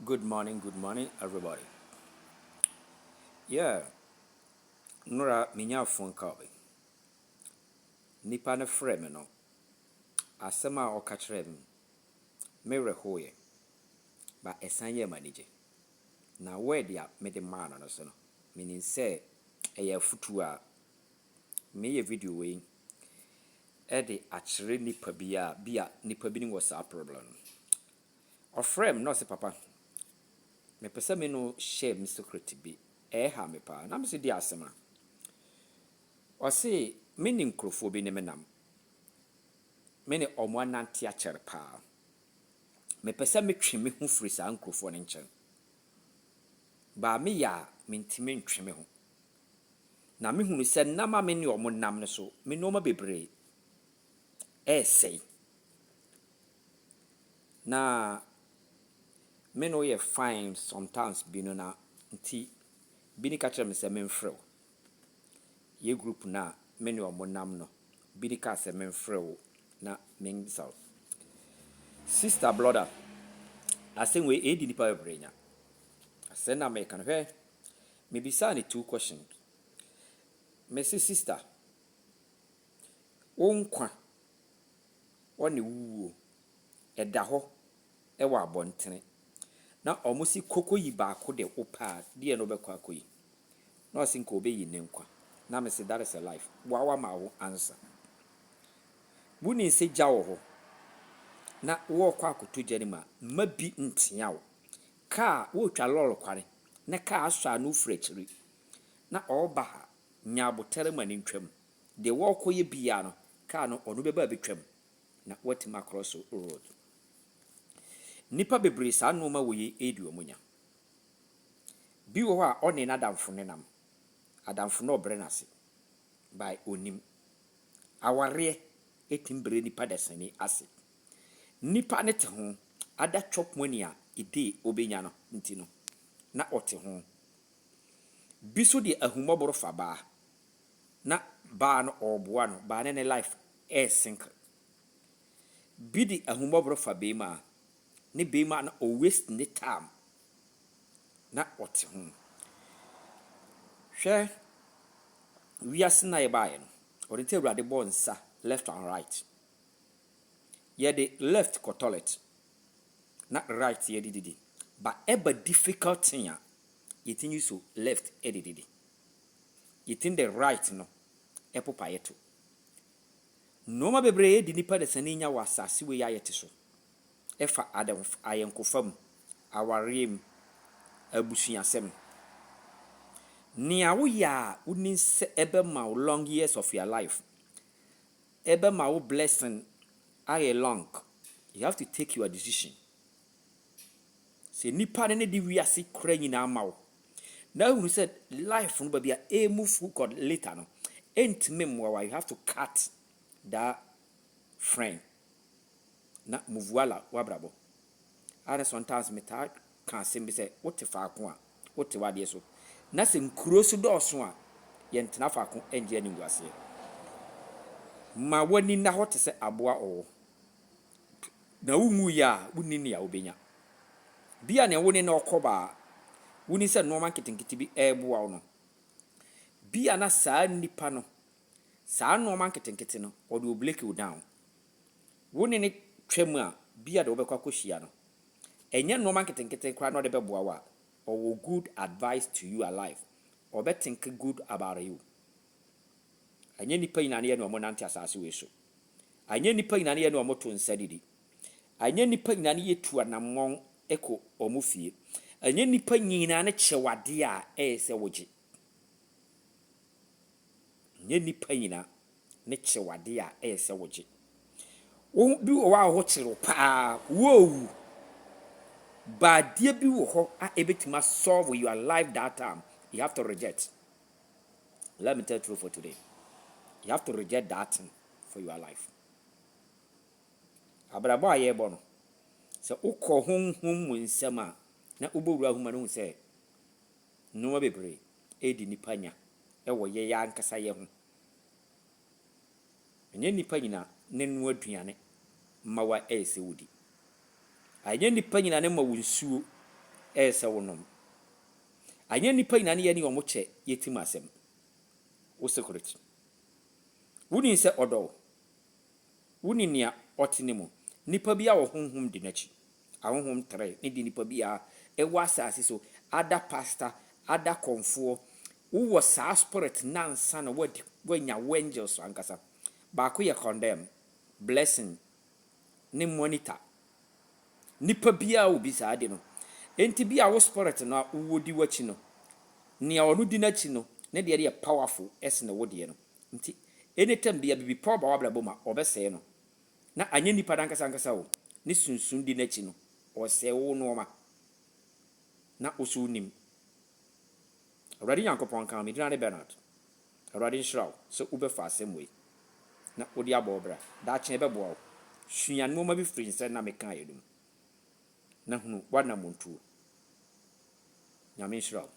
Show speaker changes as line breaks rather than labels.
Good morning, everybody. Yeah, Nora, minya phone call. Nipa ne frɛ me no. Asɛm a ɔka kyerɛ me. Merɛ hoye. Ba ɛsan yɛ manage. Na word a mede maa no so no. Meaning sɛ ɛyɛ afutu a meyɛ video wei. Ɛde akyerɛ nipa bi a nipa bi ne wɔ saa problem no. Ɔfrɛ me no ɔsɛ papa. Mepɛ sɛ me no share me secret bi. Ɛha me paa. Na me se di asɛm a. Ɔse me ne nkurɔfoɔ bi ne me nam. Me ne ɔmo anante akyɛre paa. Mepɛ sɛ metwe me ho firi saa nkurɔfoɔ no nkyɛn. Baa me yɛ a mentimi ntwe me ho. Na mehunu sɛ nam a me ne ɔmo nam no so, me nneɛma bebree ɛɛsɛe. Na me no yɛ fine sometimes bi no na nti bi ne ka kyerɛ me sɛ memfrɛ wo. Yɛ group na me ne ɔmo nam no, bi ne ka sɛ memfrɛ wo na mensa wo. Sister brother, asɛm wei ɛdi nipa bebree nya. Asɛm na meka no hwɛ. Mebisa ne 2 questions. Me say sister, wo nkwa ɔne wuo ɛda hɔ ɛwɔ abɔntene. Na ɔmo si koko yi baako de opa de no bɛkɔ akɔyi. Na ɔsi nka obeyi ne nkwa. Na me say that is a life. Wa ma wo answer. Wuni se gya wo hɔ. Na wo kɔ akoto gya ne ma bi ntia wo. Ka wo twa lɔre kware. Na ka asɔ anu frɛkyiri. Na ɔba ha nya abotere ma ne ntwam. De wo kɔ ye bia no ka no ɔno bɛba betwam. Na watima across road. Nipa bebree saa nnoma wo ye edi omunya. Bi wo hɔ a ɔne na adamfo ne nam. Adamfo no obre nase. By onim. Aware etimbre nipa desani ase. Nipa ne te ho ada chop money a ide obenya no nti no. Na ɔte ho. Bi so de ahumɔboro fa ba. Na ba no ɔboa no, ba ne life sink. Bi de ahumɔboro fa be ma. Ne be ma na o waste ne time. Na ɔte ho. Hwɛ wiase na ye ba ye no. Ɔde Awurade bɔ nsa left and right. Ye de left ko toilet. Na right ye didi. But ever difficult thing ya. You think you so left edidi. You think the right no. Epo pa yeto. No ma bebree di nipa de sani nya wasase we ya yete so. Efa adam ayenkofam awarem abusuasem. Nia wo ya woni se ebe ma long years of your life. Ebe ma wo blessing aye long. You have to take your decision. Se nipa ne di wiase kra nyina ma wo. Now who said life no be a move God later no. Ain't memoir you have to cut that friend. Na move wala wabrabo. And sometimes me ta can say say what fa ko a what wade so. Na se nkuro so do so a ye ntena fa ko enje ani nguase. Ma wani na hot se aboa o. Na wungu ya wuni ne ya obenya. Bia ne woni na okoba wuni se no man kitinkiti bi eboa no. Bia na saa nipa no. Saa no man kitinkiti no o do break you down. Woni ne twam a bia de obekwa kohia no. Enye no man kitinkiti kra no de beboa wa. Or good advice to you alive. Or be think good about you. Enye nipa ina ne no mo nante asase we so. Enye nipa ina ne no mo to nsadidi. Enye nipa ina ne yetu anamon eko omufie. Enye nipa nyina ne kyewade a se woje. Enye nipa nyina ne kyewade a se woje. Wo bi wo wa ho kyero pa wo but dear be wo a ebetima solve your life that time. You have to reject. Let me tell you for today. You have to reject that thing for your life. Abrabo aye bono. Se ukọ honhom mu nsem a na ubowura homa no se no bebre edi nipa nya e wo ye ya nkasa ye ho. Enye nipa nyina ne no aduane ma wa ese wodi. Anye nipa nyina ne ma wo nsuo ɛyɛ sɛ wonom anyɛ nipa nyina ne yɛ ne ɔmo kyɛ yɛtim asɛm wo secret woni sɛ ɔdɔ woni nea ɔte ne mu nipa bi a wɔ honhom di n'akyi ahohom tere ne di nipa bi a ɛwɔ asase so ada pastor ada konfoɔ wowɔ saa spirit nansa na wanya angels ankasa baako yɛ condemn blessing ne monitor nipa bi a obi saa de no enti bi a wo spirit no wo di wachi no nea ɔno di n'akyi no ne de yɛ powerful ɛse na wo de no nti anytime bi a bibi power ba wabla boma ɔbɛsɛe no na anya nipa dankasa ankasa wo ne sunsun di n'akyi no ɔsɛe wo no ma na osu nim awurade nyankopɔn kan me dinane Bernard awurade nhyiraw sɛ wobɛfa asɛm wei na wode abɔ bra da kye bɛboa wo sua nneɛma bi firi nsɛ na meka yɛ dum na hunu wana montuo nyame nhyiraw